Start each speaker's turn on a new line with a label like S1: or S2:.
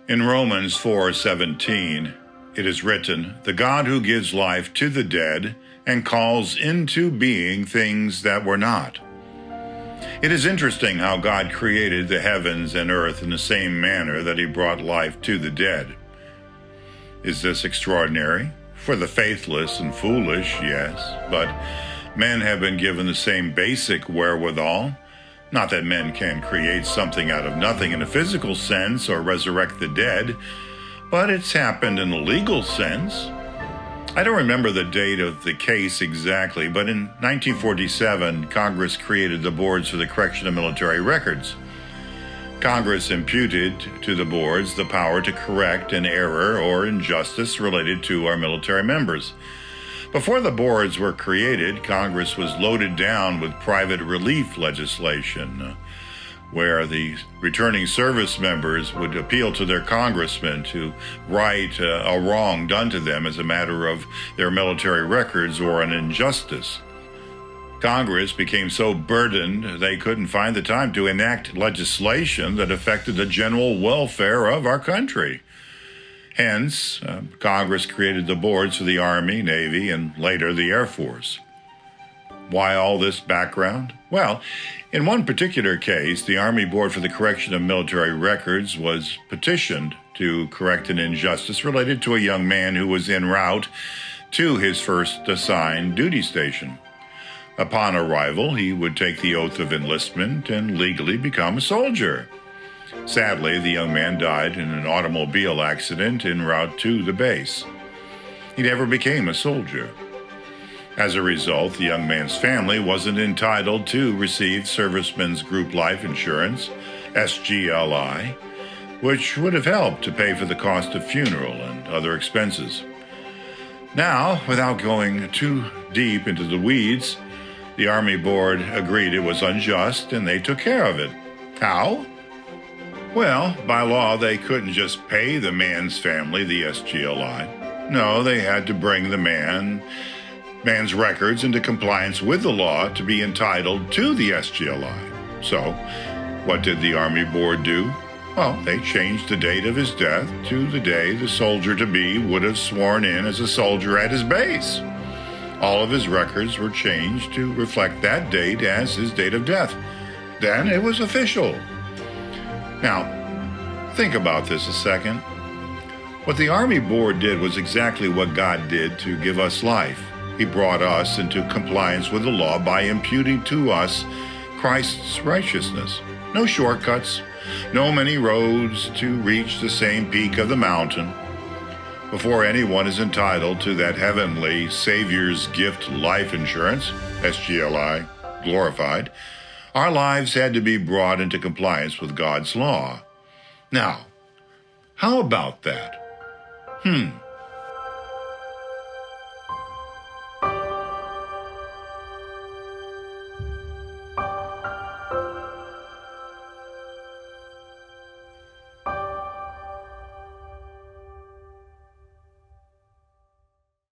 S1: In Romans 4:17, it is written, "The God who gives life to the dead and calls into being things that were not." It is interesting how God created the heavens and earth in the same manner that he brought life to the dead. Is this extraordinary? For the faithless and foolish, yes, but men have been given the same basic wherewithal. Not that men can create something out of nothing in a physical sense or resurrect the dead, but it's happened in a legal sense. I don't remember the date of the case exactly, but in 1947, Congress created the boards for the correction of military records. Congress imputed to the boards the power to correct an error or injustice related to our military members. Before the boards were created, Congress was loaded down with private relief legislation, where the returning service members would appeal to their congressman to right a wrong done to them as a matter of their military records or an injustice. Congress became so burdened they couldn't find the time to enact legislation that affected the general welfare of our country. Hence, Congress created the boards for the Army, Navy, and later the Air Force. Why all this background? Well, in one particular case, the Army Board for the Correction of Military Records was petitioned to correct an injustice related to a young man who was en route to his first assigned duty station. Upon arrival, he would take the oath of enlistment and legally become a soldier. Sadly, the young man died in an automobile accident en route to the base. He never became a soldier. As a result, the young man's family wasn't entitled to receive Servicemen's Group Life Insurance, SGLI, which would have helped to pay for the cost of funeral and other expenses. Now, without going too deep into the weeds, the Army Board agreed it was unjust and they took care of it. How? Well, by law, they couldn't just pay the man's family the SGLI. No, they had to bring the man's records into compliance with the law to be entitled to the SGLI. So, what did the Army Board do? Well, they changed the date of his death to the day the soldier-to-be would have sworn in as a soldier at his base. All of his records were changed to reflect that date as his date of death. Then it was official. Now, think about this a second. What the Army Board did was exactly what God did to give us life. He brought us into compliance with the law by imputing to us Christ's righteousness. No shortcuts, no many roads to reach the same peak of the mountain. Before anyone is entitled to that heavenly Savior's gift life insurance, SGLI, glorified, our lives had to be brought into compliance with God's law. Now, how about that?